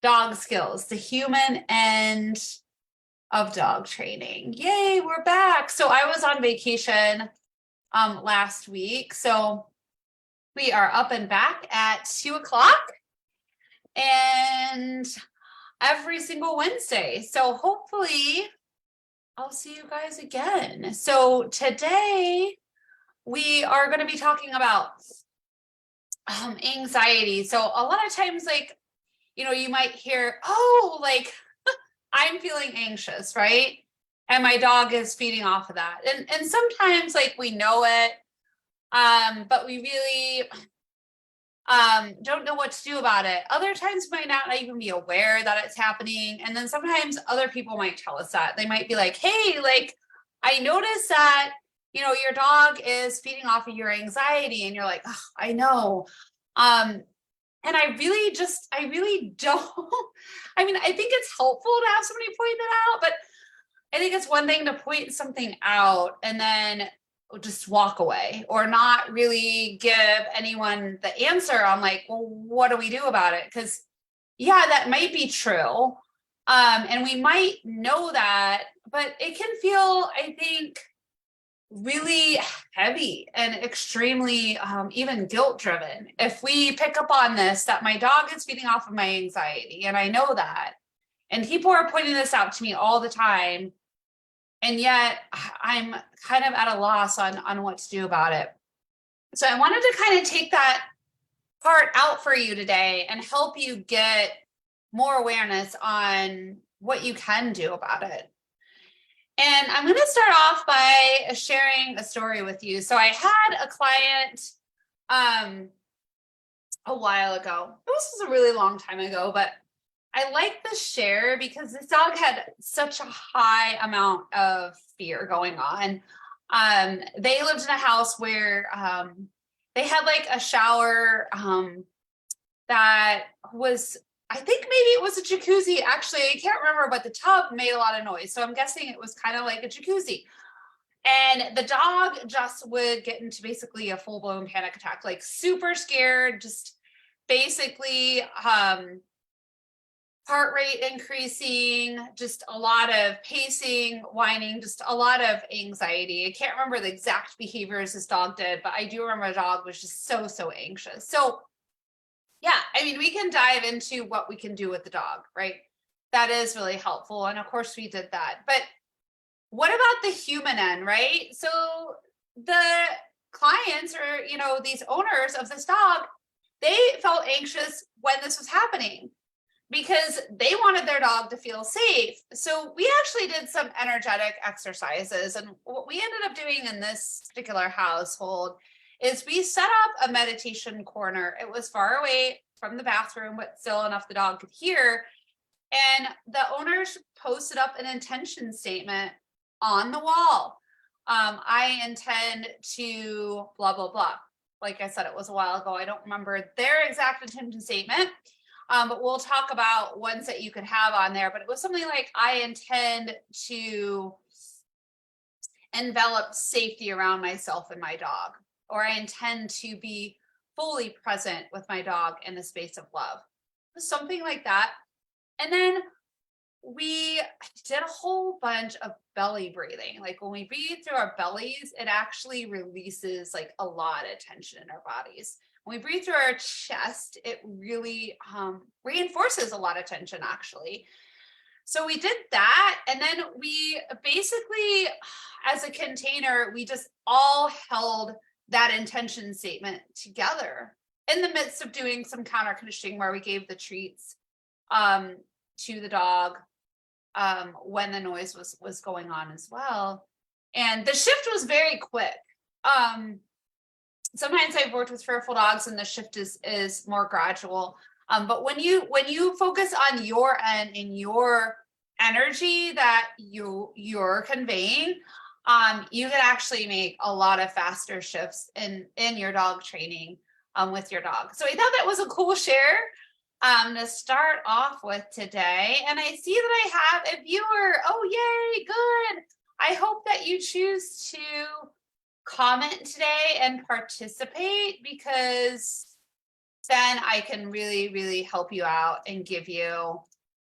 dog skills, the human end of dog training. Yay, we're back. So I was on vacation last week. So we are up and back at 2:00 and every single Wednesday. So hopefully I'll see you guys again. So today we are going to be talking about anxiety. So a lot of times, like, you might hear, oh, like I'm feeling anxious, right? And my dog is feeding off of that. And sometimes like we know it, but we really don't know what to do about it. Other times we might not even be aware that it's happening. And then sometimes other people might tell us that. They might be like, hey, like I noticed that, your dog is feeding off of your anxiety. And you're like, oh, I know. And I really don't. I mean, I think it's helpful to have somebody point that out, but I think it's one thing to point something out and then just walk away or not really give anyone the answer on like, well, what do we do about it? Because yeah, that might be true. And we might know that, but it can feel, I think, really heavy and extremely even guilt driven. If we pick up on this, that my dog is feeding off of my anxiety, and I know that, and people are pointing this out to me all the time, and yet I'm kind of at a loss on what to do about it. So I wanted to kind of take that part out for you today and help you get more awareness on what you can do about it. And I'm going to start off by sharing a story with you. So I had a client a while ago. This was a really long time ago, but I like this share because this dog had such a high amount of fear going on. They lived in a house where they had like a shower that was, I think maybe it was a jacuzzi. Actually, I can't remember, but the tub made a lot of noise. So I'm guessing it was kind of like a jacuzzi. And the dog just would get into basically a full-blown panic attack, like super scared, just basically heart rate increasing, just a lot of pacing, whining, just a lot of anxiety. I can't remember the exact behaviors this dog did, but I do remember the dog was just so anxious. So yeah, I mean, we can dive into what we can do with the dog, right? That is really helpful. And of course we did that. But what about the human end, right? So the clients or, these owners of this dog, they felt anxious when this was happening because they wanted their dog to feel safe. So we actually did some energetic exercises. And what we ended up doing in this particular household is we set up a meditation corner. It was far away from the bathroom, but still enough the dog could hear. And the owners posted up an intention statement on the wall. I intend to blah, blah, blah. Like I said, it was a while ago. I don't remember their exact intention statement, but we'll talk about ones that you could have on there. But it was something like, I intend to envelop safety around myself and my dog, or I intend to be fully present with my dog in the space of love. Something like that. And then we did a whole bunch of belly breathing. Like when we breathe through our bellies, it actually releases like a lot of tension in our bodies. When we breathe through our chest, it really reinforces a lot of tension actually. So we did that. And then we basically, as a container, we just all held that intention statement together in the midst of doing some counter conditioning where we gave the treats to the dog when the noise was going on as well. And the shift was very quick. Sometimes I've worked with fearful dogs and the shift is more gradual. But when you focus on your end and your energy that you're conveying, you can actually make a lot of faster shifts in your dog training with your dog. So I thought that was a cool share to start off with today. And I see that I have a viewer. Oh, yay, good. I hope that you choose to comment today and participate because then I can really, really help you out and give you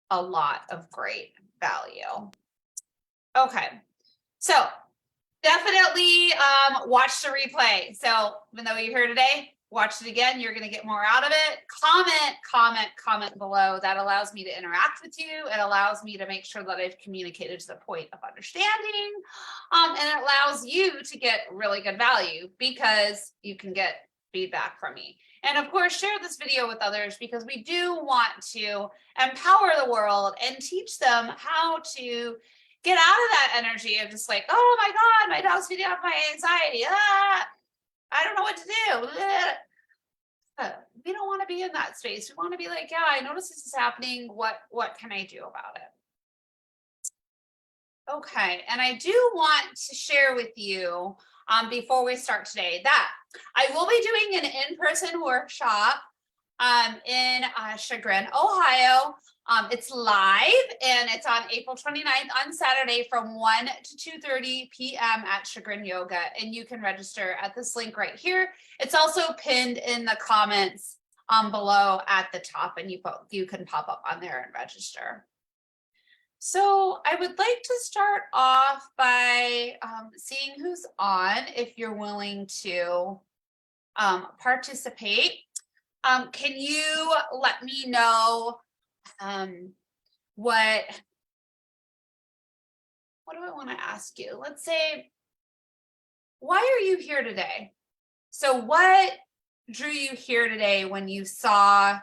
a lot of great value. Okay, so definitely watch the replay. So even though you're here today, watch it again. You're going to get more out of it. Comment below. That allows me to interact with you. It allows me to make sure that I've communicated to the point of understanding. And it allows you to get really good value because you can get feedback from me. And of course, share this video with others because we do want to empower the world and teach them how to get out of that energy of just like, oh my God, my dog's feeding off my anxiety. I don't know what to do. We don't want to be in that space. We want to be like, yeah, I notice this is happening. What can I do about it? Okay, and I do want to share with you before we start today that I will be doing an in-person workshop in Chagrin, Ohio. It's live and it's on April 29th on Saturday from 1 to 2:30 p.m. at Chagrin Yoga. And you can register at this link right here. It's also pinned in the comments below at the top, and you can pop up on there and register. So I would like to start off by seeing who's on, if you're willing to participate. Can you let me know what do I want to ask you? Let's say, why are you here today? So what drew you here today when you saw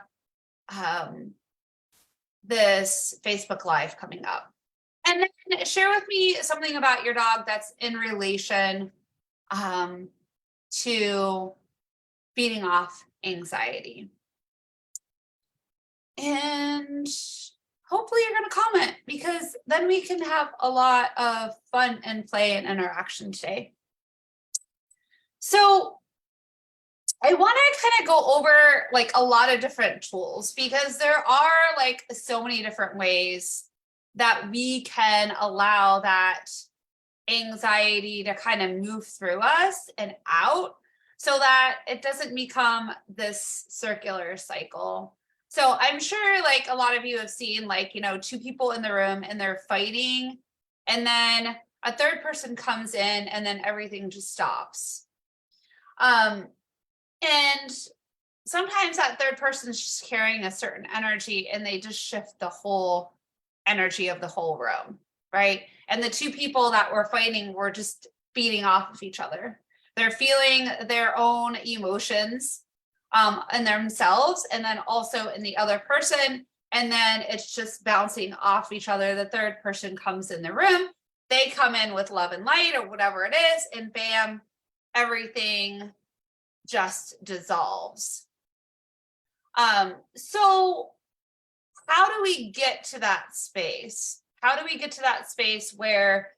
this Facebook Live coming up? And then share with me something about your dog that's in relation to feeding off anxiety. And hopefully you're going to comment because then we can have a lot of fun and play and interaction today. So I want to kind of go over like a lot of different tools because there are like so many different ways that we can allow that anxiety to kind of move through us and out so that it doesn't become this circular cycle. So I'm sure like a lot of you have seen like, you know, two people in the room and they're fighting and then a third person comes in and then everything just stops. And sometimes that third person is just carrying a certain energy and they just shift the whole energy of the whole room, right? And the two people that were fighting were just feeding off of each other. They're feeling their own emotions in themselves and then also in the other person. And then it's just bouncing off each other. The third person comes in the room. They come in with love and light or whatever it is. And bam, everything just dissolves. So how do we get to that space? How do we get to that space where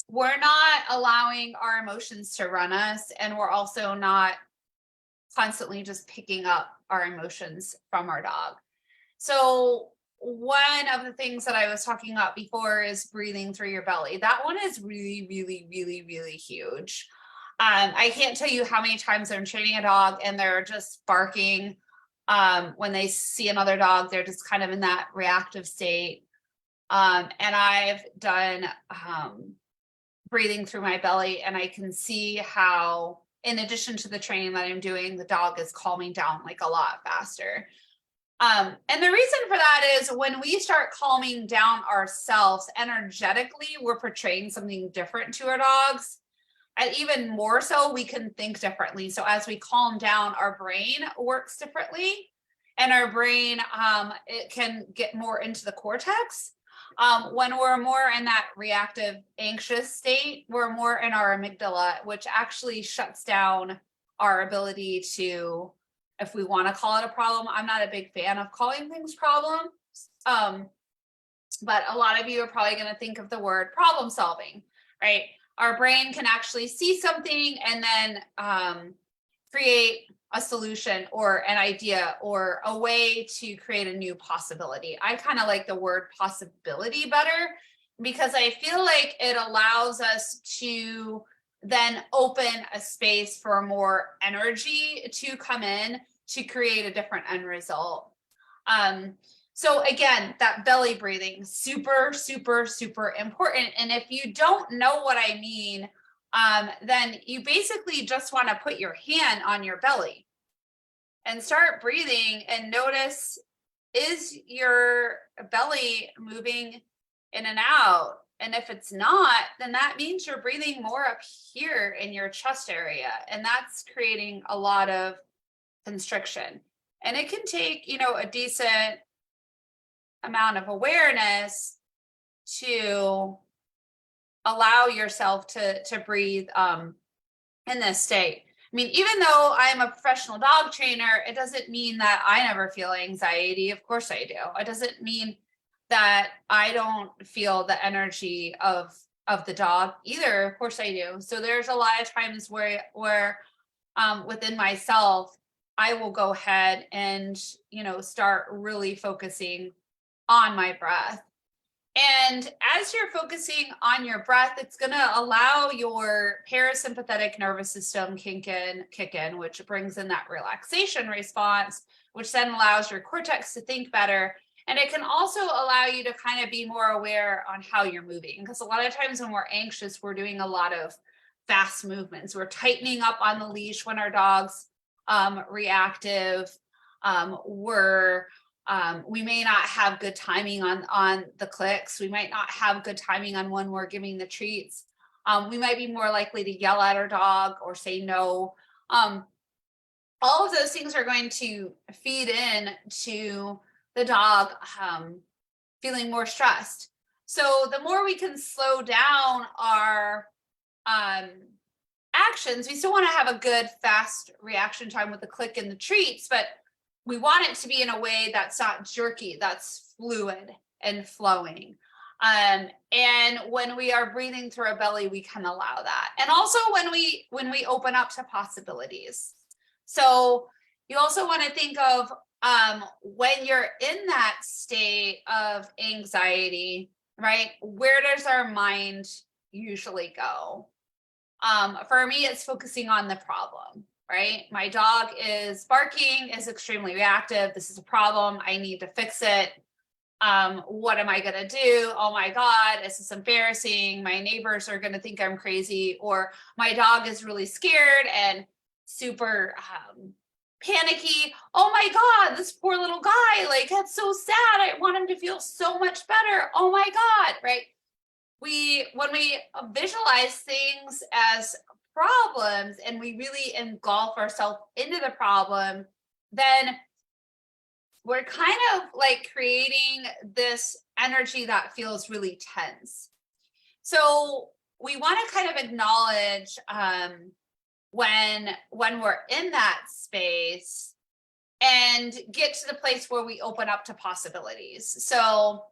we're not allowing our emotions to run us and we're also not constantly just picking up our emotions from our dog? So one of the things that I was talking about before is breathing through your belly. That one is really, really, really, really huge. I can't tell you how many times I'm training a dog and they're just barking. When they see another dog, they're just kind of in that reactive state. And I've done breathing through my belly, and I can see how, in addition to the training that I'm doing, the dog is calming down like a lot faster. And the reason for that is when we start calming down ourselves energetically, we're portraying something different to our dogs. And even more so, we can think differently. So as we calm down, our brain works differently, and our brain, it can get more into the cortex. When we're more in that reactive, anxious state, we're more in our amygdala, which actually shuts down our ability to, if we want to call it a problem. I'm not a big fan of calling things problems, but a lot of you are probably going to think of the word problem solving, right? Our brain can actually see something and then create a solution or an idea or a way to create a new possibility. I kind of like the word possibility better because I feel like it allows us to then open a space for more energy to come in to create a different end result. So again, that belly breathing, super, super, super important. And if you don't know what I mean, then you basically just want to put your hand on your belly and start breathing and notice, is your belly moving in and out? And if it's not, then that means you're breathing more up here in your chest area. And that's creating a lot of constriction. And it can take, a decent amount of awareness to allow yourself to breathe in this state. I mean, even though I'm a professional dog trainer, it doesn't mean that I never feel anxiety. Of course I do. It doesn't mean that I don't feel the energy of the dog either. Of course I do. So there's a lot of times where within myself, I will go ahead and, start really focusing on my breath. And as you're focusing on your breath, it's going to allow your parasympathetic nervous system kick in, which brings in that relaxation response, which then allows your cortex to think better. And it can also allow you to kind of be more aware on how you're moving. Because a lot of times when we're anxious, we're doing a lot of fast movements. We're tightening up on the leash when our dog's reactive. We may not have good timing on the clicks. We might not have good timing on when we're giving the treats. We might be more likely to yell at our dog or say no. All of those things are going to feed in to the dog feeling more stressed. So the more we can slow down our actions, we still want to have a good fast reaction time with the click and the treats, but we want it to be in a way that's not jerky, that's fluid and flowing. And when we are breathing through our belly, we can allow that. And also when we open up to possibilities. So you also want to think of when you're in that state of anxiety, right? Where does our mind usually go? For me, it's focusing on the problem. Right? My dog is barking, is extremely reactive. This is a problem. I need to fix it. What am I going to do? Oh my God, this is embarrassing. My neighbors are going to think I'm crazy, or my dog is really scared and super panicky. Oh my God, this poor little guy, like, that's so sad. I want him to feel so much better. Oh my God, right? When we visualize things as problems and we really engulf ourselves into the problem, then we're kind of like creating this energy that feels really tense. So we want to kind of acknowledge when we're in that space and get to the place where we open up to possibilities. So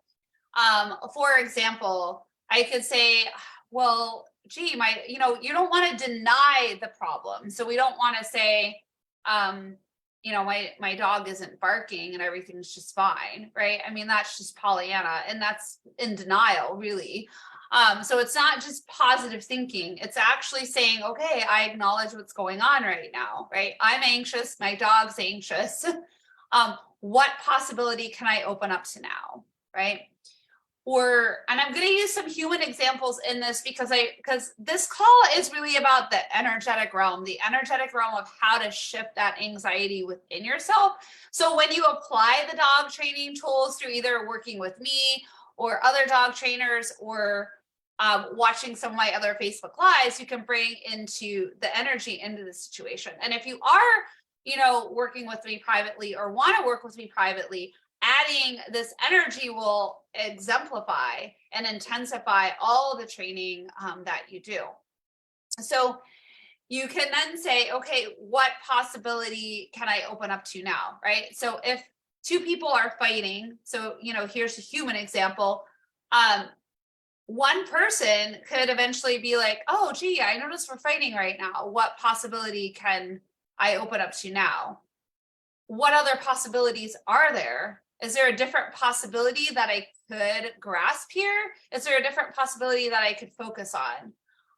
for example, I could say, well, gee, you don't want to deny the problem. So we don't want to say, my dog isn't barking and everything's just fine, right? I mean, that's just Pollyanna, and that's in denial, really. So it's not just positive thinking. It's actually saying, okay, I acknowledge what's going on right now, right? I'm anxious. My dog's anxious. What possibility can I open up to now, right? And I'm going to use some human examples in this because this call is really about the energetic realm of how to shift that anxiety within yourself. So when you apply the dog training tools through either working with me or other dog trainers or watching some of my other Facebook lives, you can bring into the energy into the situation. And if you are, working with me privately or want to work with me privately, adding this energy will exemplify and intensify all the training that you do. So you can then say, okay, what possibility can I open up to now, right? So if two people are fighting, so, here's a human example. One person could eventually be like, oh, gee, I noticed we're fighting right now. What possibility can I open up to now? What other possibilities are there? Is there a different possibility that I could grasp here? Is there a different possibility that I could focus on?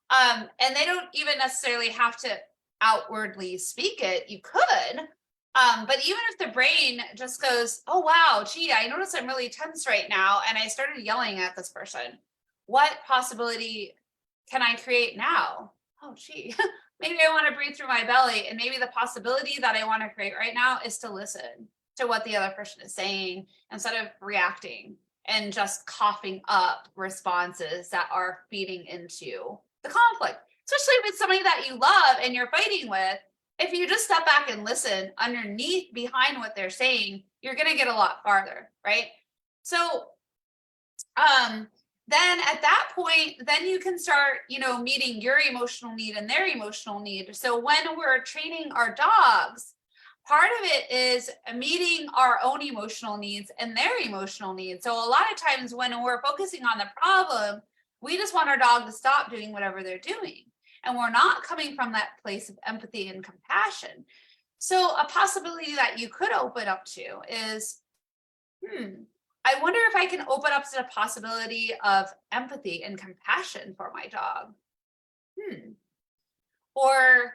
And they don't even necessarily have to outwardly speak it. You could, But even if the brain just goes, oh, wow, gee, I notice I'm really tense right now. And I started yelling at this person. What possibility can I create now? Oh, gee, maybe I want to breathe through my belly. And maybe the possibility that I want to create right now is to listen to what the other person is saying instead of reacting and just coughing up responses that are feeding into the conflict, especially with somebody that you love and you're fighting with. If you just step back and listen underneath behind what they're saying, you're going to get a lot farther, right? So then at that point, then you can start, meeting your emotional need and their emotional need. So when we're training our dogs, part of it is meeting our own emotional needs and their emotional needs. So a lot of times when we're focusing on the problem, we just want our dog to stop doing whatever they're doing. And we're not coming from that place of empathy and compassion. So a possibility that you could open up to is, I wonder if I can open up to the possibility of empathy and compassion for my dog. Or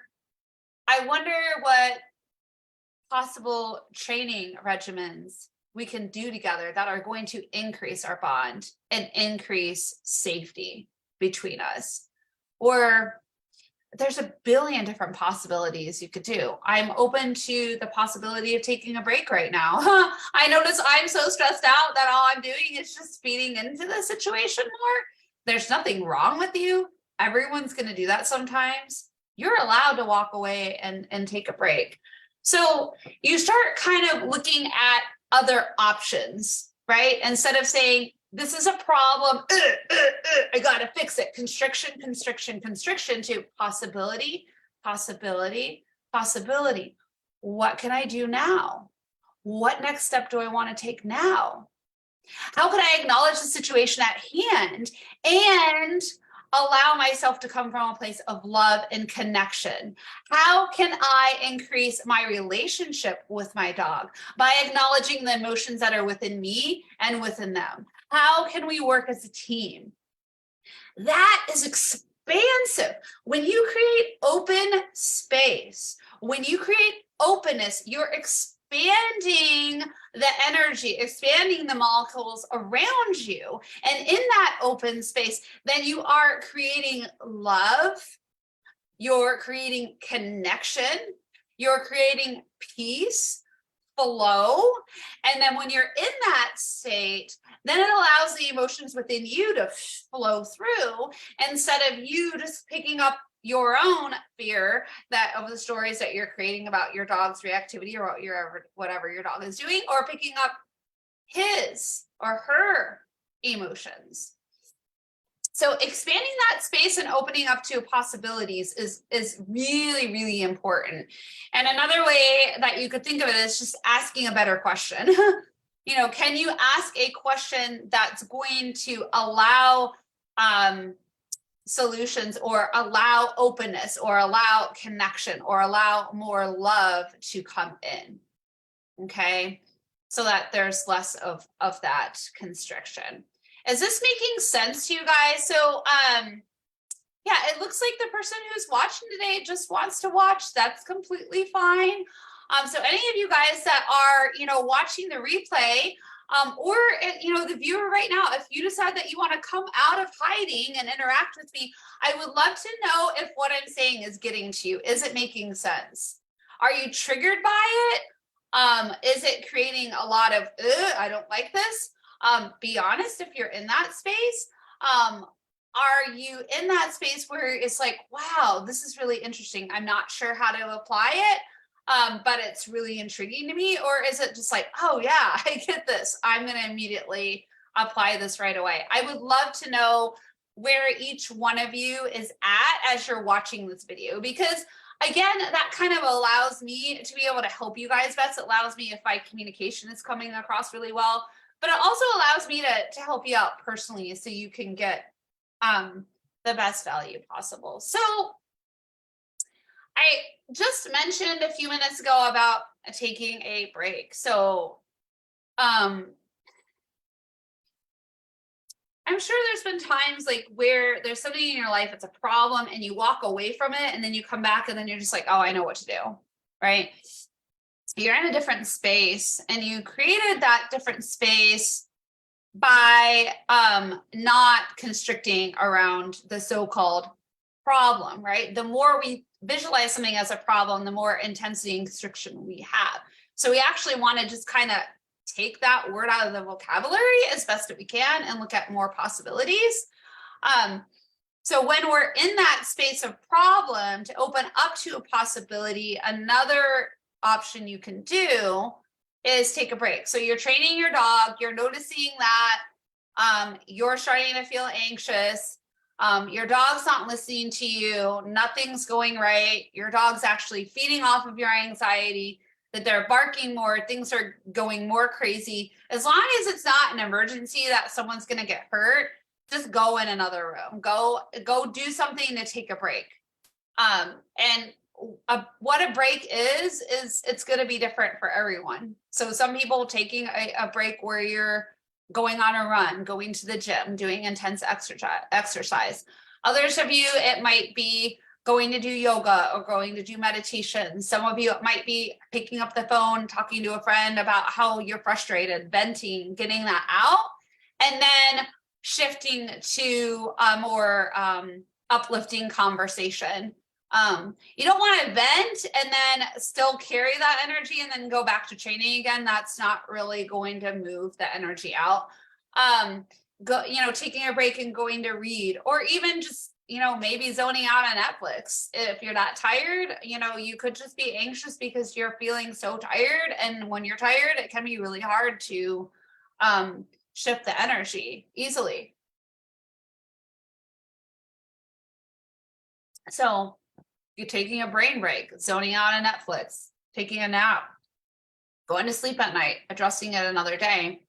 I wonder what possible training regimens we can do together that are going to increase our bond and increase safety between us. Or there's a billion different possibilities you could do. I'm open to the possibility of taking a break right now. I notice I'm so stressed out that all I'm doing is just feeding into the situation more. There's nothing wrong with you. Everyone's going to do that sometimes. You're allowed to walk away and take a break. So you start kind of looking at other options, right? Instead of saying, this is a problem, I got to fix it. Constriction, to possibility, possibility, possibility. What can I do now? What next step do I want to take now? How can I acknowledge the situation at hand and allow myself to come from a place of love and connection? How can I increase my relationship with my dog by acknowledging the emotions that are within me and within them? How can we work as a team? That is expansive. When you create open space, when you create openness, you're expanding the energy, expanding the molecules around you. And in that open space, then you are creating love, you're creating connection, you're creating peace, flow. And then when you're in that state, then it allows the emotions within you to flow through instead of you just picking up your own fear that of the stories that you're creating about your dog's reactivity or whatever your dog is doing, or picking up his or her emotions. So expanding that space and opening up to possibilities is really, really important. And another way that you could think of it is just asking a better question. Can you ask a question that's going to allow solutions or allow openness or allow connection or allow more love to come in? Okay, so that there's less of that constriction. Is this making sense to you guys? So yeah, it looks like the person who's watching today just wants to watch. That's completely fine. So any of you guys that are, watching the replay, or, the viewer right now, if you decide that you want to come out of hiding and interact with me, I would love to know if what I'm saying is getting to you. Is it making sense? Are you triggered by it? Is it creating a lot of, I don't like this? Be honest if you're in that space. Are you in that space where it's like, wow, this is really interesting. I'm not sure how to apply it, but it's really intriguing to me. Or is it just like, oh yeah, I get this. I'm going to immediately apply this right away. I would love to know where each one of you is at as you're watching this video, because again, that kind of allows me to be able to help you guys best. It allows me if my communication is coming across really well, but it also allows me to help you out personally so you can get the best value possible. So I just mentioned a few minutes ago about taking a break. So I'm sure there's been times like where there's something in your life, it's a problem and you walk away from it and then you come back and then you're just like, oh, I know what to do, right? you're in a different space, and you created that different space by not constricting around the so-called problem, right? The more we visualize something as a problem, the more intensity and constriction we have. So we actually want to just kind of take that word out of the vocabulary as best that we can and look at more possibilities. So when we're in that space of problem, to open up to a possibility, another option you can do is take a break. So you're training your dog, you're noticing that you're starting to feel anxious. Your dog's not listening to you, nothing's going right. Your dog's actually feeding off of your anxiety, that they're barking more, things are going more crazy. As long as it's not an emergency that someone's going to get hurt, just go in another room, go do something to take a break. And what a break is it's going to be different for everyone. So some people taking a break where you're going on a run, going to the gym, doing intense exercise. Others of you, it might be going to do yoga or going to do meditation. Some of you, it might be picking up the phone, talking to a friend about how you're frustrated, venting, getting that out, and then shifting to a more uplifting conversation. You don't want to vent and then still carry that energy and then go back to training again. That's not really going to move the energy out. Taking a break and going to read, or even just, maybe zoning out on Netflix. If you're that tired, you could just be anxious because you're feeling so tired. And when you're tired, it can be really hard to shift the energy easily. So you're taking a brain break, zoning out on Netflix, taking a nap, going to sleep at night, addressing it another day.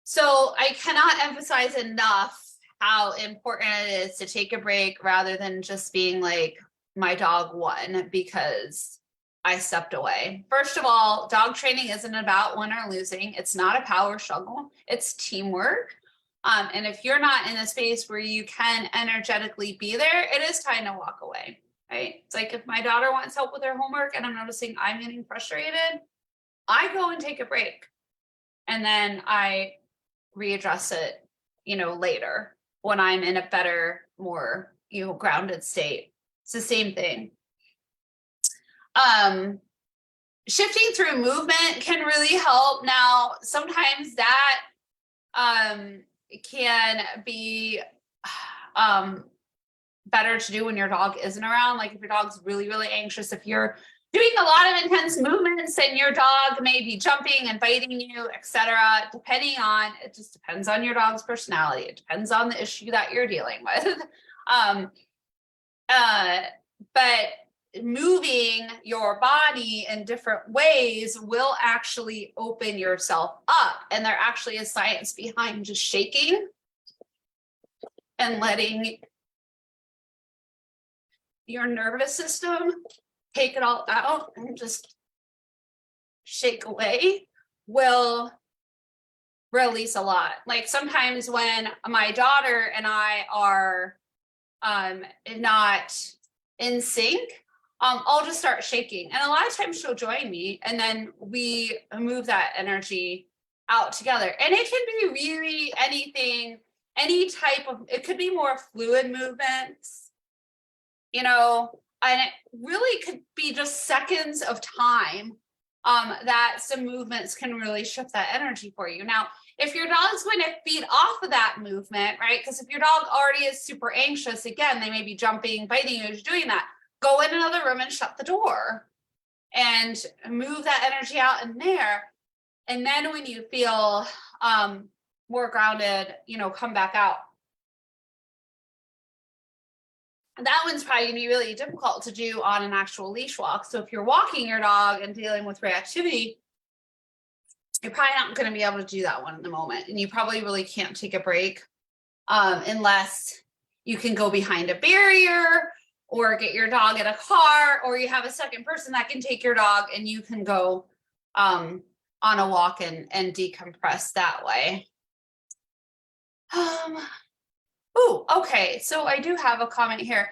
So I cannot emphasize enough how important it is to take a break rather than just being like, my dog won because I stepped away. First of all, dog training isn't about win or losing. It's not a power struggle. It's teamwork. And if you're not in a space where you can energetically be there, it is time to walk away, right? It's like if my daughter wants help with her homework and I'm noticing I'm getting frustrated, I go and take a break. And then I readdress it, later when I'm in a better, more, grounded state. It's the same thing. Shifting through movement can really help. Now, sometimes that can be better to do when your dog isn't around. Like if your dog's really, really anxious, if you're doing a lot of intense movements and your dog may be jumping and biting you, etc. It just depends on your dog's personality. It depends on the issue that you're dealing with. But moving your body in different ways will actually open yourself up. And there actually is science behind just shaking and letting your nervous system take it all out and just shake away will release a lot. Like sometimes when my daughter and I are not in sync, I'll just start shaking. And a lot of times she'll join me and then we move that energy out together. And it can be really anything, any type of, it could be more fluid movements, and it really could be just seconds of time that some movements can really shift that energy for you. Now, if your dog's going to feed off of that movement, right? Because if your dog already is super anxious, again, they may be jumping, biting you as you're doing that. Go in another room and shut the door and move that energy out in there. And then when you feel more grounded, come back out. That one's probably going to be really difficult to do on an actual leash walk. So if you're walking your dog and dealing with reactivity, you're probably not going to be able to do that one in the moment. And you probably really can't take a break unless you can go behind a barrier or get your dog in a car, or you have a second person that can take your dog and you can go on a walk and decompress that way. Oh, okay. So I do have a comment here.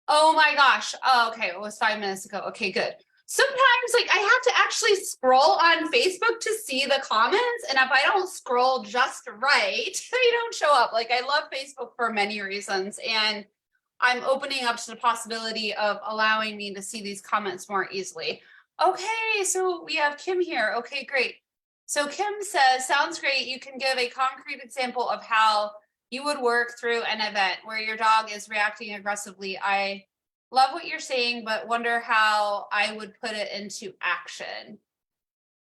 Oh my gosh. Oh, okay. It was 5 minutes ago. Okay, good. sometimes like I have to actually scroll on Facebook to see the comments. And if I don't scroll just right, they don't show up. Like I love Facebook for many reasons. And I'm opening up to the possibility of allowing me to see these comments more easily. Okay, so we have Kim here. Okay, great. So Kim says, sounds great. You can give a concrete example of how you would work through an event where your dog is reacting aggressively. I love what you're saying, but wonder how I would put it into action.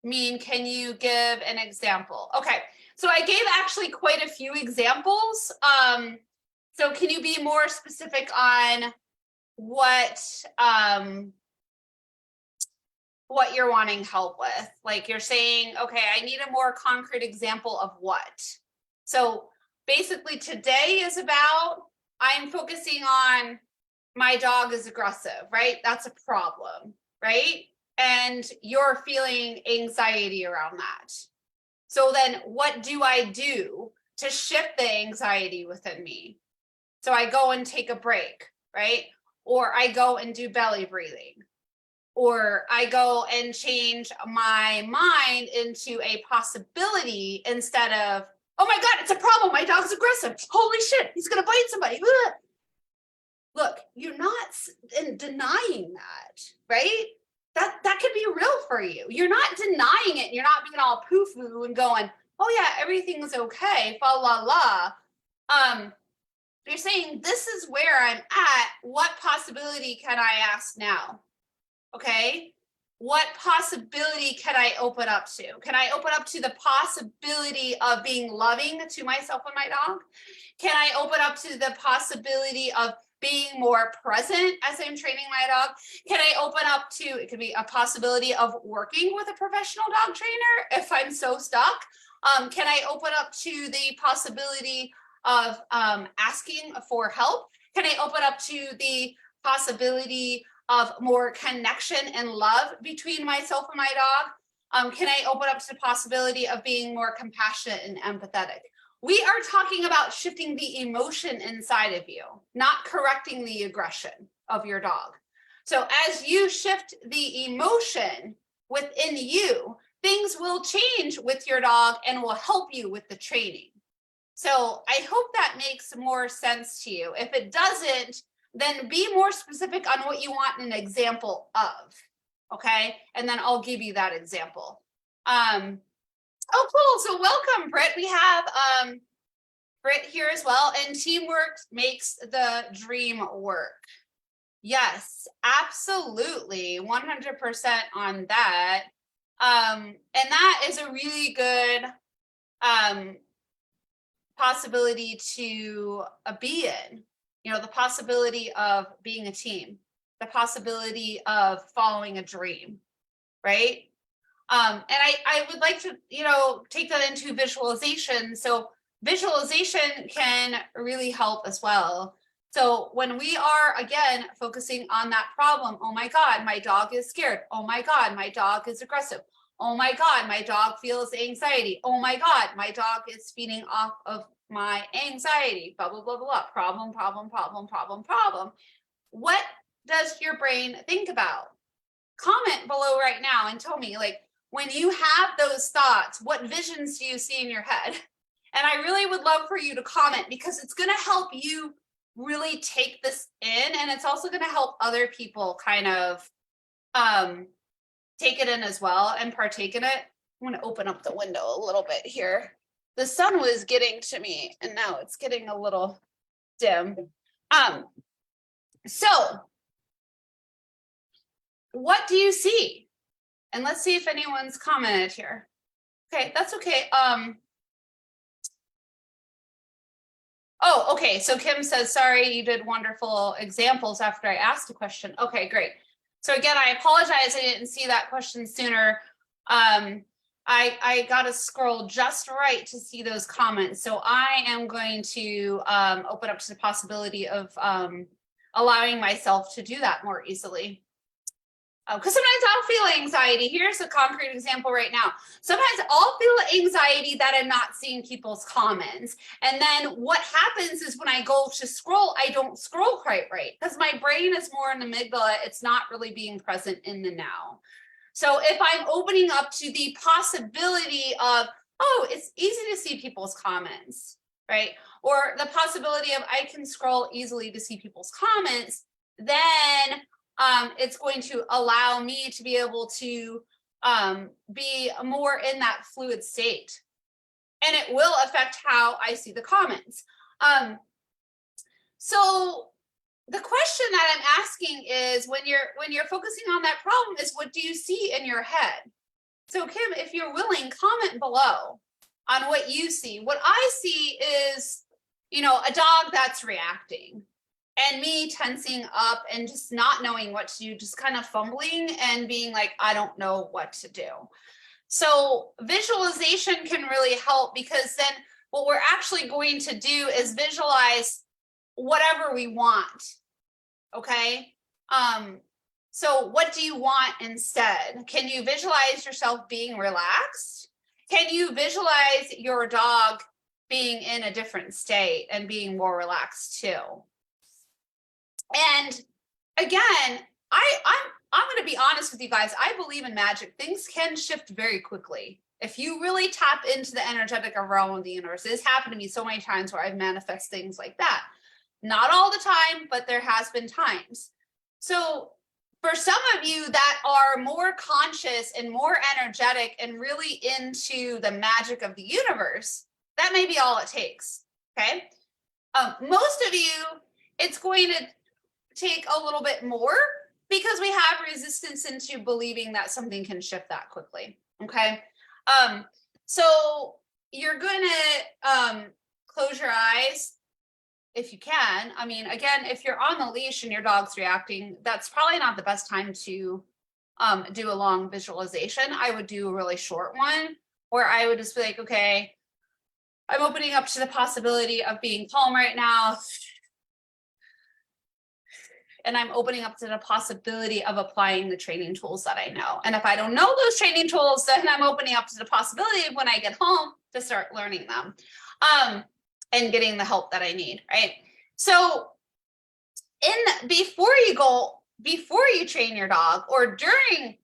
Can you give an example? Okay, so I gave actually quite a few examples. So can you be more specific on what you're wanting help with? Like you're saying, okay, I need a more concrete example of what? So basically today is about, I'm focusing on my dog is aggressive, right? That's a problem, right? And you're feeling anxiety around that. So then what do I do to shift the anxiety within me? So I go and take a break, right? Or I go and do belly breathing. Or I go and change my mind into a possibility instead of, oh my God, it's a problem. My dog's aggressive. Holy shit, he's going to bite somebody. Ugh. Look, you're not denying that, right? That could be real for you. You're not denying it. You're not being all poo-foo and going, oh yeah, everything's okay, fa la la. You're saying this is where I'm at. What possibility can I ask now? Okay. What possibility can I open up to? Can I open up to the possibility of being loving to myself and my dog? Can I open up to the possibility of being more present as I'm training my dog? Can I open up to, it could be a possibility of working with a professional dog trainer if I'm so stuck? Can I open up to the possibility of asking for help? Can I open up to the possibility of more connection and love between myself and my dog? Can I open up to the possibility of being more compassionate and empathetic? We are talking about shifting the emotion inside of you, not correcting the aggression of your dog. So as you shift the emotion within you, things will change with your dog and will help you with the training. So I hope that makes more sense to you. If it doesn't, then be more specific on what you want an example of, okay? And then I'll give you that example. Oh, cool. So welcome, Britt. We have Britt here as well. And teamwork makes the dream work. Yes, absolutely. 100% on that. And that is a really good possibility to be in. You know, the possibility of being a team, the possibility of following a dream, right? And I would like to, take that into visualization. So visualization can really help as well. So when we are, again, focusing on that problem, oh my God, my dog is scared. Oh my God, my dog is aggressive. Oh my God, my dog feels anxiety. Oh my God, my dog is feeding off of my anxiety, blah, blah, blah, blah, blah. Problem, problem, problem, problem, problem. What does your brain think about? Comment below right now and tell me, like, when you have those thoughts, what visions do you see in your head? And I really would love for you to comment, because it's going to help you really take this in, and it's also going to help other people kind of take it in as well and partake in it. I'm going to open up the window a little bit here. The sun was getting to me and now it's getting a little dim. So what do you see? And let's see if anyone's commented here. Okay, that's okay. Oh, okay. So Kim says, sorry, you did wonderful examples after I asked a question. Okay, great. So again, I apologize I didn't see that question sooner. I got to scroll just right to see those comments. So I am going to open up to the possibility of allowing myself to do that more easily. Because sometimes I'll feel anxiety. Here's a concrete example right now. Sometimes I'll feel anxiety that I'm not seeing people's comments. And then what happens is when I go to scroll, I don't scroll quite right because my brain is more in the amygdala. It's not really being present in the now. So if I'm opening up to the possibility of, oh, it's easy to see people's comments, right? Or the possibility of I can scroll easily to see people's comments, then it's going to allow me to be able to be more in that fluid state. And it will affect how I see the comments. So the question that I'm asking is when you're focusing on that problem is what do you see in your head? So Kim, if you're willing, comment below on what you see. What I see is, a dog that's reacting. And me tensing up and just not knowing what to do, just kind of fumbling and being like, I don't know what to do. So visualization can really help because then what we're actually going to do is visualize whatever we want. Okay. So what do you want instead? Can you visualize yourself being relaxed? Can you visualize your dog being in a different state and being more relaxed too? And again, I'm going to be honest with you guys. I believe in magic. Things can shift very quickly. If you really tap into the energetic realm of the universe, it's happened to me so many times where I've manifested things like that. Not all the time, but there has been times. So for some of you that are more conscious and more energetic and really into the magic of the universe, that may be all it takes. Okay. Most of you, it's going to take a little bit more because we have resistance into believing that something can shift that quickly. Okay. So you're going to close your eyes if you can. I mean, again, if you're on the leash and your dog's reacting, that's probably not the best time to do a long visualization. I would do a really short one where I would just be like, okay, I'm opening up to the possibility of being calm right now. And I'm opening up to the possibility of applying the training tools that I know. And if I don't know those training tools, then I'm opening up to the possibility of when I get home to start learning them and getting the help that I need, right? So before you train your dog or during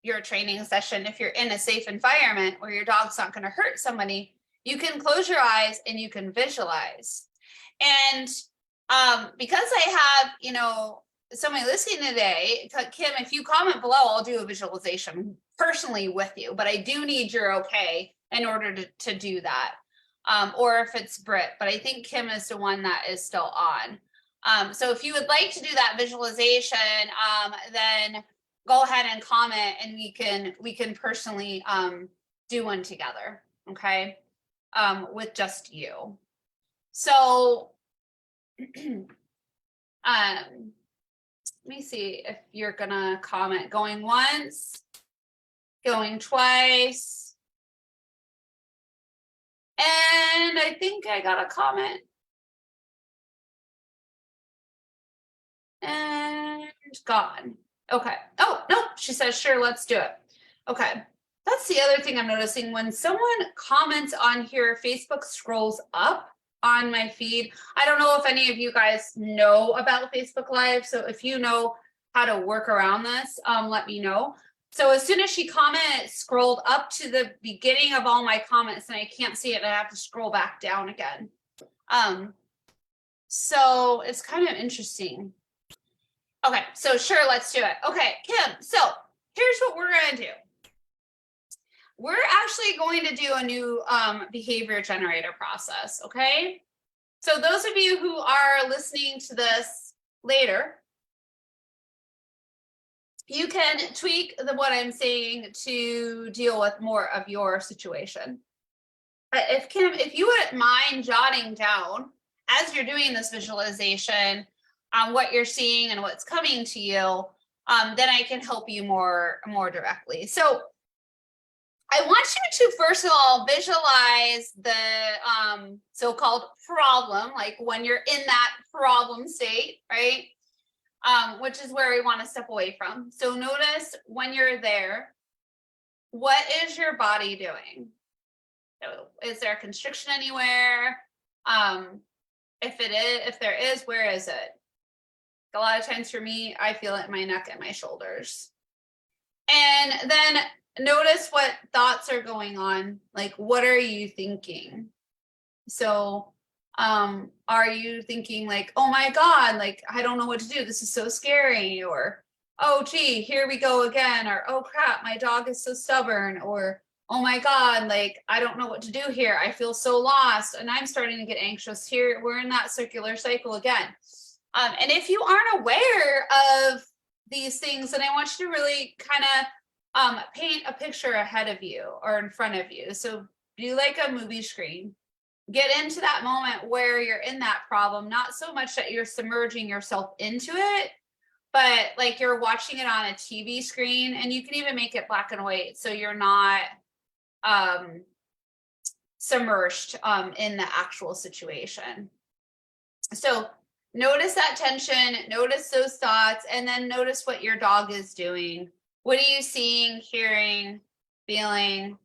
your training session, if you're in a safe environment where your dog's not going to hurt somebody, you can close your eyes and you can visualize. And because I have, somebody listening today, Kim, if you comment below, I'll do a visualization personally with you, but I do need your okay in order to do that. Or if it's Britt, but I think Kim is the one that is still on. So if you would like to do that visualization, then go ahead and comment and we can personally do one together. Okay. With just you. So let me see if you're gonna comment. Going once, going twice, and I think I got a comment. And gone. Okay. Oh, no, she says, sure, let's do it. Okay. That's the other thing I'm noticing. When someone comments on here, Facebook scrolls up on my feed. I don't know if any of you guys know about Facebook Live. So if you know how to work around this, let me know. So as soon as she commented, it scrolled up to the beginning of all my comments and I can't see it. And I have to scroll back down again. So it's kind of interesting. Okay, so sure, let's do it. Okay, Kim, so here's what we're going to do. We're actually going to do a new behavior generator process, okay? So those of you who are listening to this later, you can tweak what I'm saying to deal with more of your situation. But Kim, if you wouldn't mind jotting down as you're doing this visualization on what you're seeing and what's coming to you, then I can help you more directly. So I want you to, first of all, visualize the so-called problem, like when you're in that problem state, right? which is where we want to step away from. So notice when you're there, what is your body doing? So is there constriction anywhere? If there is, where is it? A lot of times for me, I feel it in my neck and my shoulders. And then notice what thoughts are going on. Like, what are you thinking? So, are you thinking like, oh my God, like, I don't know what to do. This is so scary. Or, oh, gee, here we go again. Or, oh crap, my dog is so stubborn. Or, oh my God, like, I don't know what to do here. I feel so lost. And I'm starting to get anxious here. We're in that circular cycle again. And if you aren't aware of these things, then I want you to really kind of paint a picture ahead of you or in front of you. So do like a movie screen. Get into that moment where you're in that problem, not so much that you're submerging yourself into it, but like you're watching it on a TV screen, and you can even make it black and white so you're not submerged in the actual situation. So notice that tension, notice those thoughts, and then notice what your dog is doing. What are you seeing, hearing, feeling?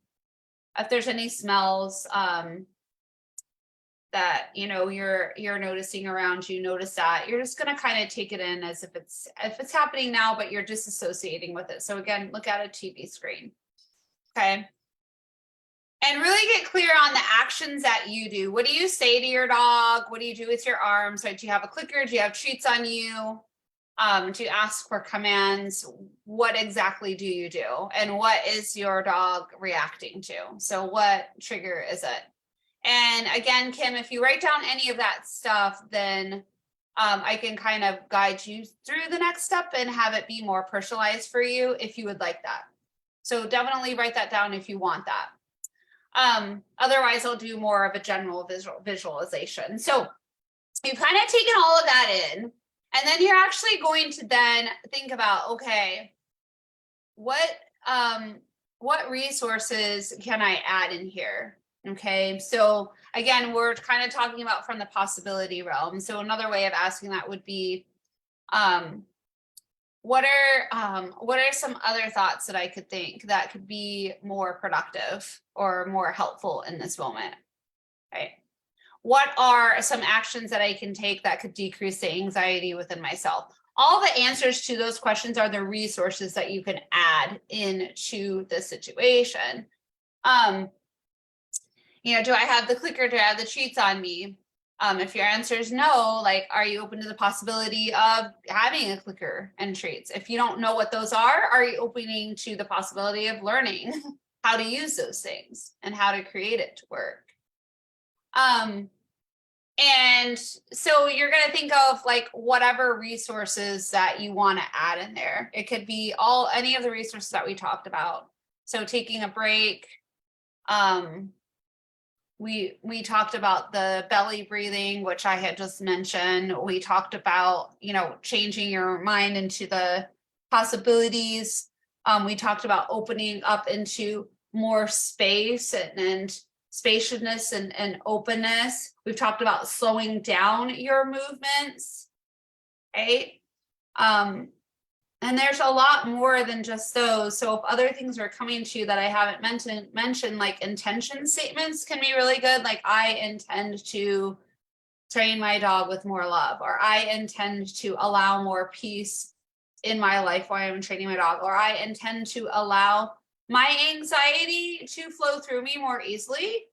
If there's any smells that you're noticing around you, notice that. You're just going to kind of take it in as if it's happening now, but you're disassociating with it. So again, look at a TV screen. Okay. And really get clear on the actions that you do. What do you say to your dog? What do you do with your arms? So do you have a clicker? Do you have treats on you? Do you ask for commands? What exactly do you do? And what is your dog reacting to? So what trigger is it? And again, Kim, if you write down any of that stuff, then I can kind of guide you through the next step and have it be more personalized for you if you would like that. So definitely write that down if you want that. Otherwise, I'll do more of a general visualization. So you've kind of taken all of that in, and then you're actually going to then think about, okay, what resources can I add in here? Okay, so again, we're kind of talking about from the possibility realm. So another way of asking that would be, what are some other thoughts that I could think that could be more productive or more helpful in this moment? Right. What are some actions that I can take that could decrease the anxiety within myself? All the answers to those questions are the resources that you can add into the situation. Do I have the clicker? Do I have the treats on me? If your answer is no, like, are you open to the possibility of having a clicker and treats? If you don't know what those are you opening to the possibility of learning how to use those things and how to create it to work? And so you're going to think of like whatever resources that you want to add in there. It could be any of the resources that we talked about. So taking a break, we talked about the belly breathing, which I had just mentioned. We talked about, changing your mind into the possibilities. We talked about opening up into more space and spaciousness and openness. We've talked about slowing down your movements, right? And there's a lot more than just those. So if other things are coming to you that I haven't mentioned, like intention statements can be really good. Like, I intend to train my dog with more love, or I intend to allow more peace in my life while I'm training my dog, or I intend to allow my anxiety to flow through me more easily.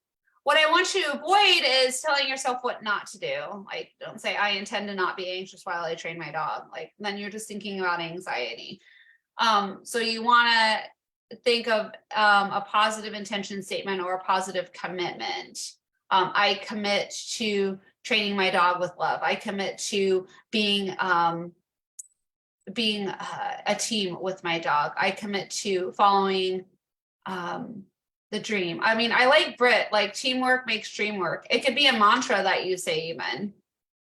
What I want you to avoid is telling yourself what not to do. Like, don't say, I intend to not be anxious while I train my dog. Like, then you're just thinking about anxiety. So you want to think of a positive intention statement or a positive commitment. I commit to training my dog with love. I commit to being a team with my dog. I commit to following the dream. I mean, I like Brit, like, teamwork makes dream work. It could be a mantra that you say, even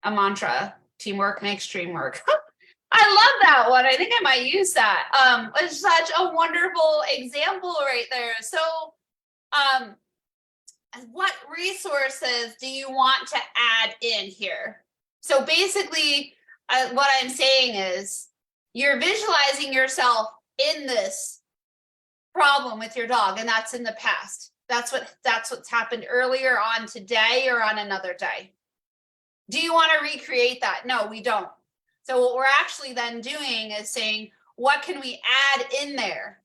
a mantra. Teamwork makes dream work. I love that one. I think I might use that. It's such a wonderful example right there. So what resources do you want to add in here? So basically, what I'm saying is you're visualizing yourself in this problem with your dog, and that's in the past. That's what's happened earlier on today or on another day. Do you want to recreate that? No, we don't. So what we're actually then doing is saying, what can we add in there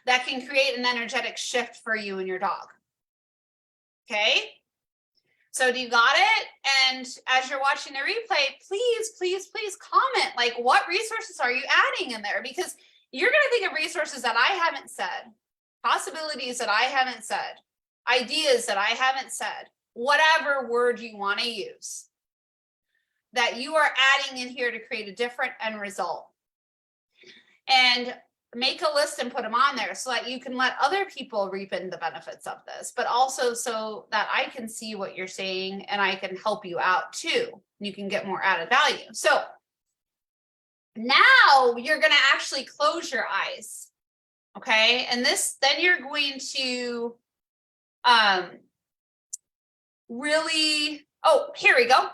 that can create an energetic shift for you and your dog? Okay. So do you got it? And as you're watching the replay, please comment, like, what resources are you adding in there? Because you're going to think of resources that I haven't said, possibilities that I haven't said, ideas that I haven't said, whatever word you want to use, that you are adding in here to create a different end result. And make a list and put them on there so that you can let other people reap in the benefits of this, but also so that I can see what you're saying and I can help you out too. You can get more added value. So now you're going to actually close your eyes. Okay. And then you're going to really, oh, here we go.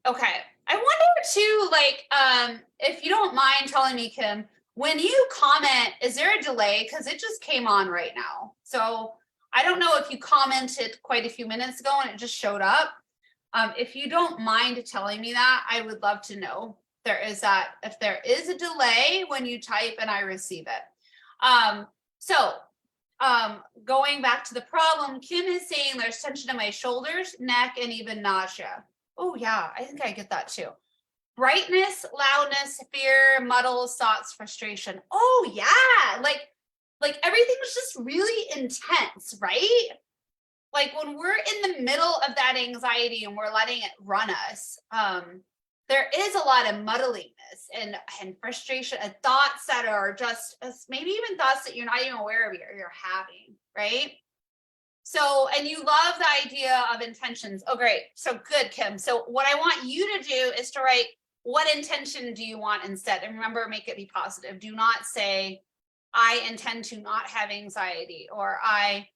Okay. I wonder too, like, if you don't mind telling me, Kim, when you comment, is there a delay? Because it just came on right now. So I don't know if you commented quite a few minutes ago and it just showed up. If you don't mind telling me that, I would love to know if there is a delay when you type and I receive it. Going back to the problem, Kim is saying there's tension in my shoulders, neck, and even nausea. Oh yeah, I think I get that too. Brightness, loudness, fear, muddles, thoughts, frustration. Oh yeah, like everything's just really intense, right? Like when we're in the middle of that anxiety and we're letting it run us, there is a lot of muddliness and frustration and thoughts that are just maybe even thoughts that you're not even aware of you're having, right? So, and you love the idea of intentions. Oh, great. So good, Kim. So what I want you to do is to write, what intention do you want instead? And remember, make it be positive. Do not say, I intend to not have anxiety, or I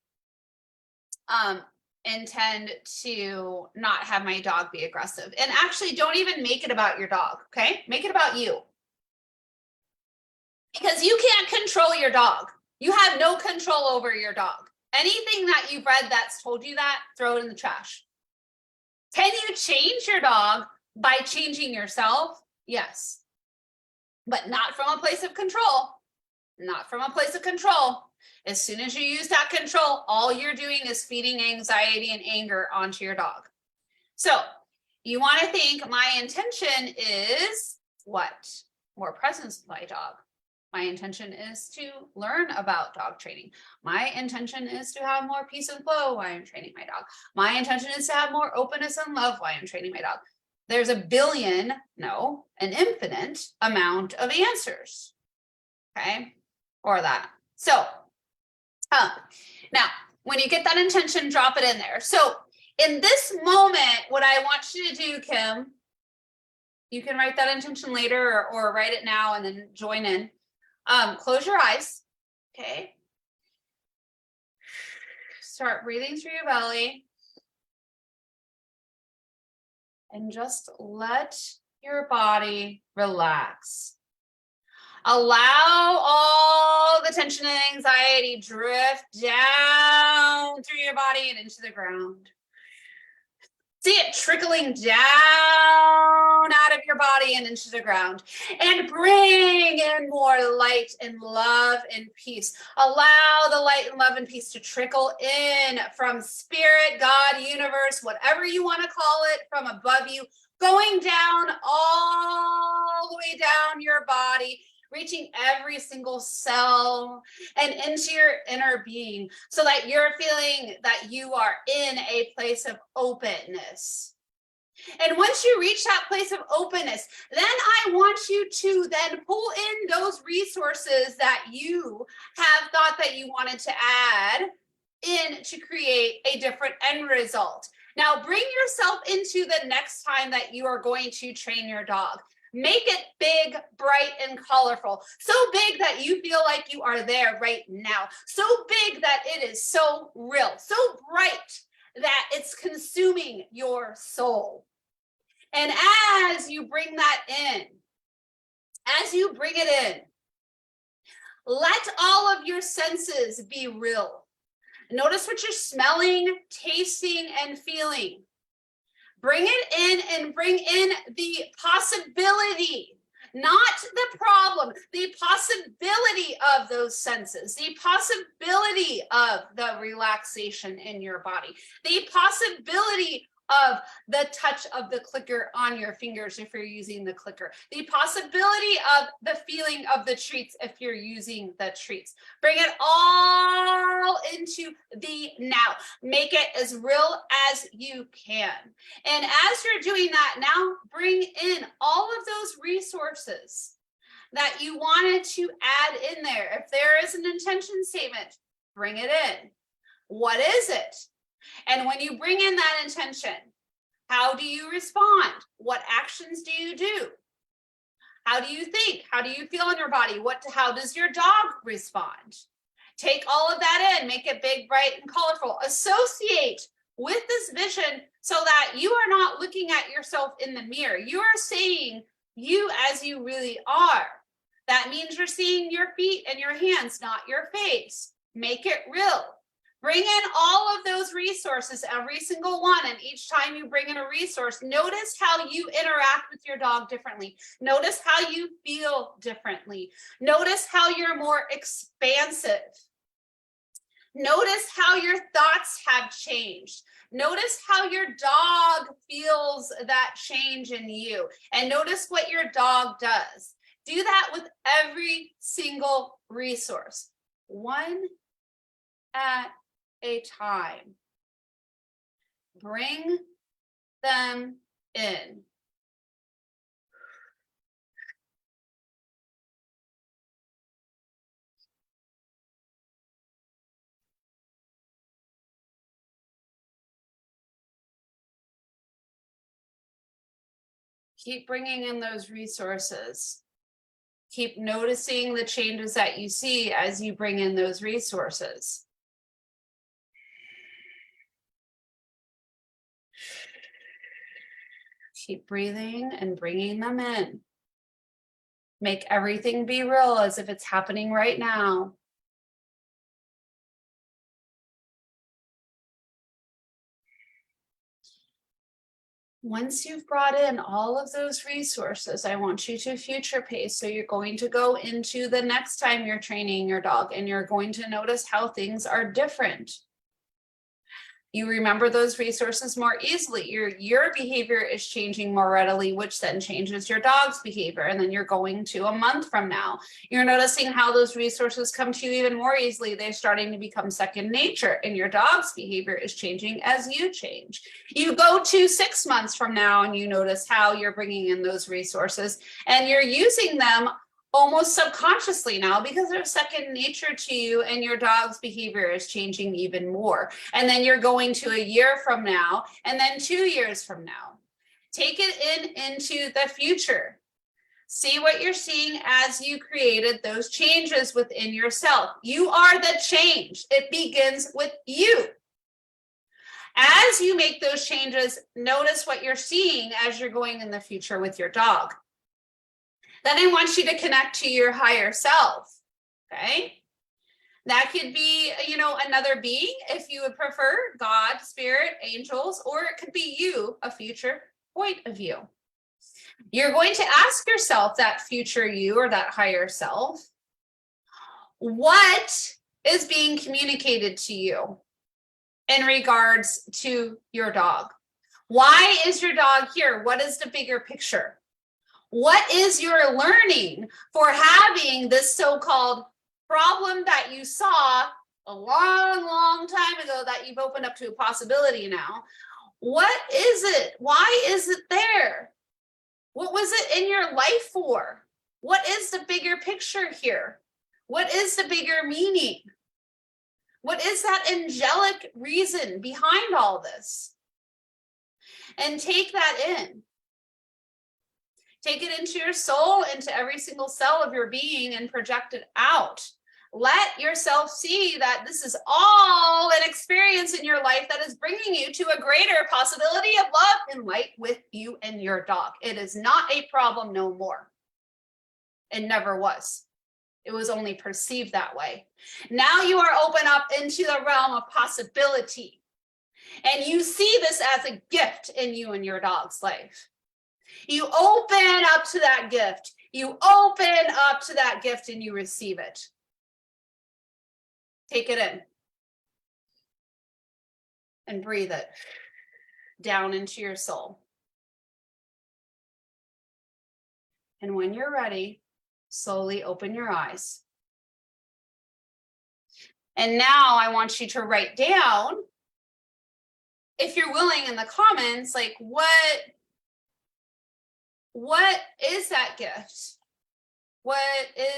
intend to not have my dog be aggressive. And actually, don't even make it about your dog, okay? Make it about you. Because you can't control your dog. You have no control over your dog. Anything that you've read that's told you that, throw it in the trash. Can you change your dog by changing yourself? Yes. But not from a place of control. Not from a place of control. As soon as you use that control, all you're doing is feeding anxiety and anger onto your dog. So you want to think, my intention is what? More presence with my dog. My intention is to learn about dog training. My intention is to have more peace and flow while I'm training my dog. My intention is to have more openness and love while I'm training my dog. There's an infinite amount of answers. Okay, or that. So now, when you get that intention, drop it in there. So in this moment, what I want you to do, Kim, you can write that intention later or write it now and then join in. Close your eyes. Okay. Start breathing through your belly. And just let your body relax. Allow all the tension and anxiety drift down through your body and into the ground. See it trickling down out of your body and into the ground. And bring in more light and love and peace. Allow the light and love and peace to trickle in from spirit, God, universe, whatever you want to call it, from above you, going down all the way down your body, reaching every single cell and into your inner being, so that you're feeling that you are in a place of openness. And once you reach that place of openness, then I want you to then pull in those resources that you have thought that you wanted to add in to create a different end result. Now bring yourself into the next time that you are going to train your dog. Make it big, bright, and colorful. So big that you feel like you are there right now. So big that it is so real. So bright that it's consuming your soul. And as you bring that in, As you bring it in, let all of your senses be real. Notice what you're smelling, tasting, and feeling. Bring it in and bring in the possibility, not the problem, the possibility of those senses, the possibility of the relaxation in your body, the possibility of the touch of the clicker on your fingers if you're using the clicker, the possibility of the feeling of the treats if you're using the treats. Bring it all into the now. Make it as real as you can. And as you're doing that, now bring in all of those resources that you wanted to add in there. If there is an intention statement, bring it in. What is it? And when you bring in that intention, how do you respond? What actions do you do? How do you think? How do you feel in your body? How does your dog respond? Take all of that in, make it big, bright, and colorful. Associate with this vision so that you are not looking at yourself in the mirror. You are seeing you as you really are. That means you're seeing your feet and your hands, not your face. Make it real. Bring in all of those resources, every single one. And each time you bring in a resource, notice how you interact with your dog differently. Notice how you feel differently. Notice how you're more expansive. Notice how your thoughts have changed. Notice how your dog feels that change in you. And notice what your dog does. Do that with every single resource, one at a time. Bring them in. Keep bringing in those resources. Keep noticing the changes that you see as you bring in those resources. Keep breathing and bringing them in. Make everything be real as if it's happening right now. Once you've brought in all of those resources, I want you to future pace. So you're going to go into the next time you're training your dog and you're going to notice how things are different. You remember those resources more easily. Your behavior is changing more readily, which then changes your dog's behavior. And then you're going to a month from now. You're noticing how those resources come to you even more easily. They're starting to become second nature, and your dog's behavior is changing as you change. You go to 6 months from now and you notice how you're bringing in those resources and you're using them almost subconsciously now because they're second nature to you, and your dog's behavior is changing even more. And then you're going to a year from now, and then 2 years from now. Take it into the future. See what you're seeing as you created those changes within yourself. You are the change. It begins with you. As you make those changes, notice what you're seeing as you're going in the future with your dog. Then I want you to connect to your higher self, okay? That could be, another being, if you would prefer, God, spirit, angels, or it could be you, a future point of view. You're going to ask yourself, that future you or that higher self, what is being communicated to you in regards to your dog? Why is your dog here? What is the bigger picture? What is your learning for having this so-called problem that you saw a long, long time ago that you've opened up to a possibility now? What is it? Why is it there? What was it in your life for? What is the bigger picture here? What is the bigger meaning? What is that angelic reason behind all this? And take that in. Take it into your soul, into every single cell of your being, and project it out. Let yourself see that this is all an experience in your life that is bringing you to a greater possibility of love and light with you and your dog. It is not a problem no more. It never was. It was only perceived that way. Now you are open up into the realm of possibility. And you see this as a gift in you and your dog's life. You open up to that gift. You open up to that gift and you receive it. Take it in. And breathe it down into your soul. And when you're ready, slowly open your eyes. And now I want you to write down, if you're willing, in the comments, like what is that gift? What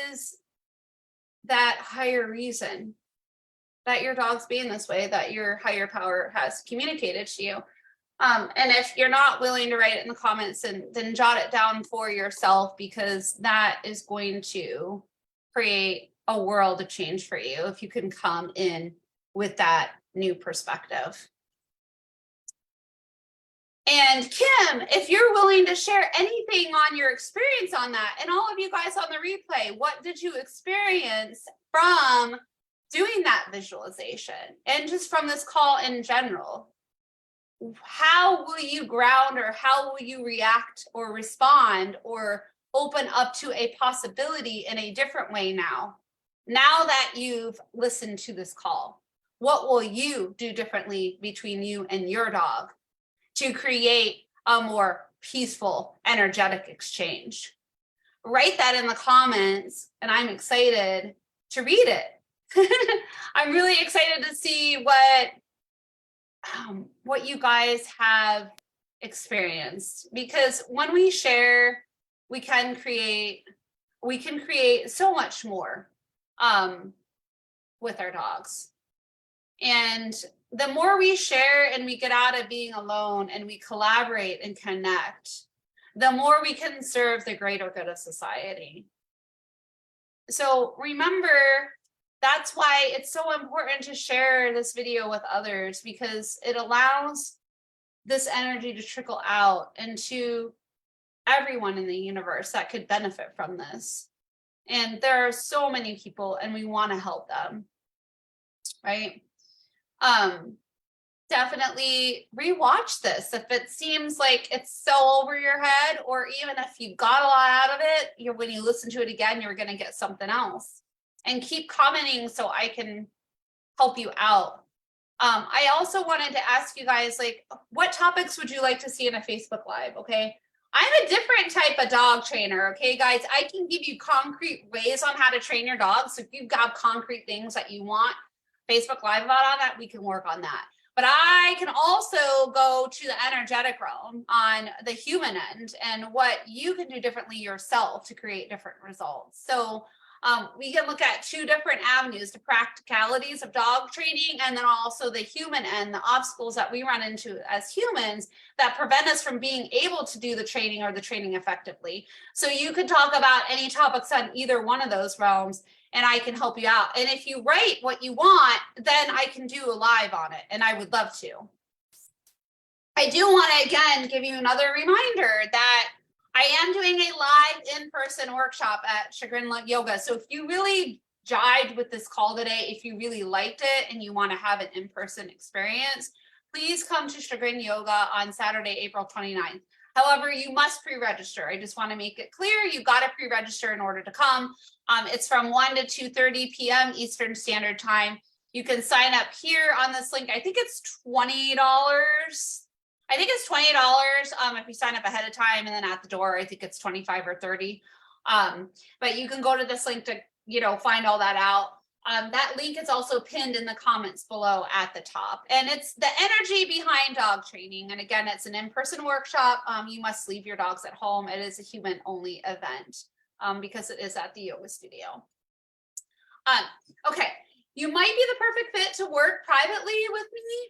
is that higher reason that your dog's being this way, that your higher power has communicated to you? And if you're not willing to write it in the comments, then jot it down for yourself, because that is going to create a world of change for you if you can come in with that new perspective. And Kim, if you're willing to share anything on your experience on that, and all of you guys on the replay, what did you experience from doing that visualization and just from this call in general? How will you ground, or how will you react or respond or open up to a possibility in a different way now that you've listened to this call? What will you do differently between you and your dog to create a more peaceful, energetic exchange? Write that in the comments, and I'm excited to read it. I'm really excited to see what you guys have experienced, because when we share, we can create so much more with our dogs. And the more we share and we get out of being alone and we collaborate and connect, the more we can serve the greater good of society. So remember, that's why it's so important to share this video with others, because it allows this energy to trickle out into everyone in the universe that could benefit from this. And there are so many people, and we want to help them, right? Definitely rewatch this if it seems like it's so over your head, or even if you got a lot out of it, when you listen to it again, you're going to get something else. And keep commenting so I can help you out. I also wanted to ask you guys, like, what topics would you like to see in a Facebook Live? Okay, I'm a different type of dog trainer. Okay, guys, I can give you concrete ways on how to train your dog. So if you've got concrete things that you want Facebook Live about on that, we can work on that. But I can also go to the energetic realm on the human end and what you can do differently yourself to create different results. So we can look at two different avenues: the practicalities of dog training, and then also the human end, the obstacles that we run into as humans that prevent us from being able to do the training or the training effectively. So you could talk about any topics on either one of those realms, and I can help you out. And if you write what you want, then I can do a live on it, and I would love to. I do want to, again, give you another reminder that I am doing a live in-person workshop at Chagrin Yoga. So if you really jived with this call today, if you really liked it and you want to have an in-person experience, please come to Chagrin Yoga on Saturday, April 29th. However, you must pre-register. I just want to make it clear, you got to pre-register in order to come. It's from 1 to 2:30 p.m. Eastern Standard Time. You can sign up here on this link. I think it's $20. I think it's $20 if you sign up ahead of time, and then at the door, I think it's 25 or 30. But you can go to this link to, find all that out. That link is also pinned in the comments below at the top. And it's the energy behind dog training. And again, it's an in-person workshop. You must leave your dogs at home. It is a human-only event because it is at the yoga studio. Okay, you might be the perfect fit to work privately with me.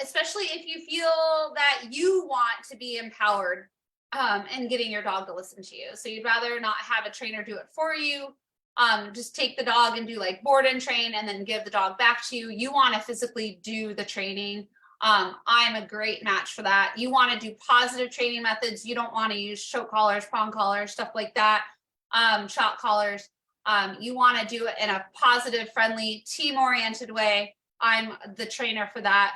Especially if you feel that you want to be empowered and getting your dog to listen to you. So you'd rather not have a trainer do it for you. Just take the dog and do like board and train and then give the dog back to you. You want to physically do the training. I'm a great match for that. You want to do positive training methods. You don't want to use choke collars, prong collars, stuff like that. shock collars. You want to do it in a positive, friendly, team-oriented way. I'm the trainer for that.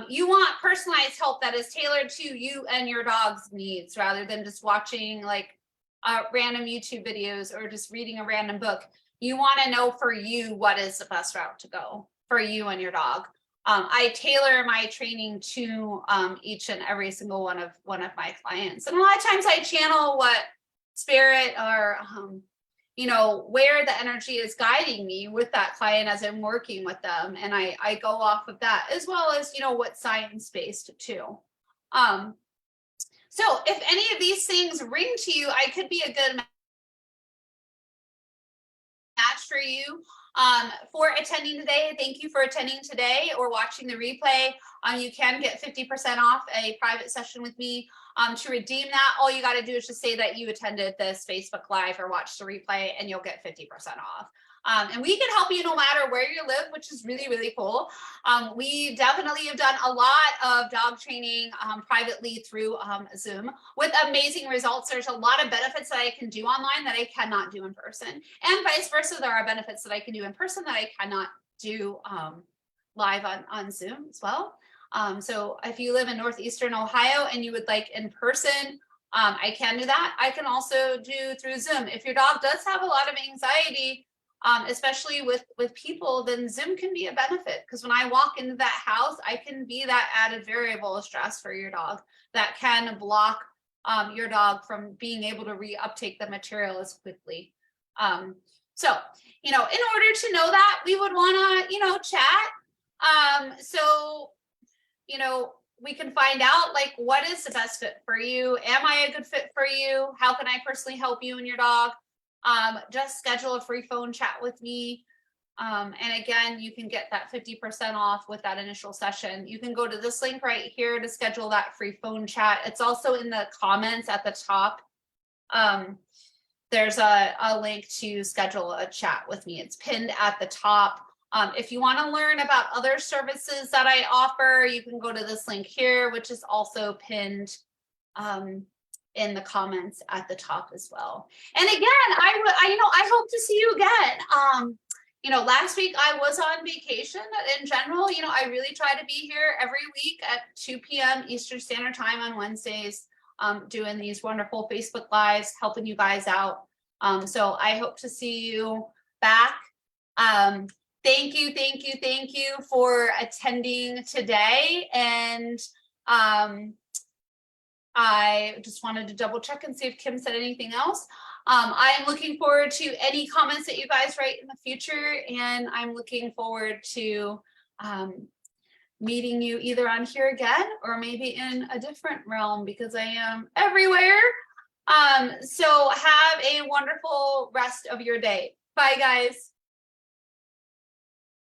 You want personalized help that is tailored to you and your dog's needs rather than just watching like random YouTube videos or just reading a random book. You want to know for you what is the best route to go for you and your dog. I tailor my training to each and every single one of my clients. And a lot of times I channel what spirit or you know, where the energy is guiding me with that client as I'm working with them. And I go off of that, as well as, you know, what science-based too. So if any of these things ring to you, I could be a good match for you for attending today. Thank you for attending today or watching the replay. You can get 50% off a private session with me. To redeem that, all you got to do is just say that you attended this Facebook Live or watched the replay, and you'll get 50% off. And we can help you no matter where you live, which is really, really cool. We definitely have done a lot of dog training privately through Zoom with amazing results. There's a lot of benefits that I can do online that I cannot do in person, and vice versa. There are benefits that I can do in person that I cannot do live on Zoom as well. So if you live in Northeastern Ohio and you would like in person, I can do that. I can also do through Zoom. If your dog does have a lot of anxiety, especially with people, then Zoom can be a benefit, because when I walk into that house, I can be that added variable of stress for your dog that can block your dog from being able to reuptake the material as quickly. So, you know, in order to know that, we would want to, you know, chat. So, you know, we can find out like what is the best fit for you. Am I a good fit for you? How can I personally help you and your dog? Just schedule a free phone chat with me. And again, you can get that 50% off with that initial session. You can go to this link right here to schedule that free phone chat. It's also in the comments at the top. There's a link to schedule a chat with me. It's pinned at the top. If you want to learn about other services that I offer, you can go to this link here, which is also pinned in the comments at the top as well. And again, I hope to see you again. You know, last week I was on vacation. In general, you know, I really try to be here every week at 2 p.m. Eastern Standard Time on Wednesdays, doing these wonderful Facebook Lives, helping you guys out. So I hope to see you back. Thank you for attending today. And I just wanted to double check and see if Kim said anything else. I am looking forward to any comments that you guys write in the future, and I'm looking forward to meeting you either on here again or maybe in a different realm, because I am everywhere. So have a wonderful rest of your day. Bye, guys.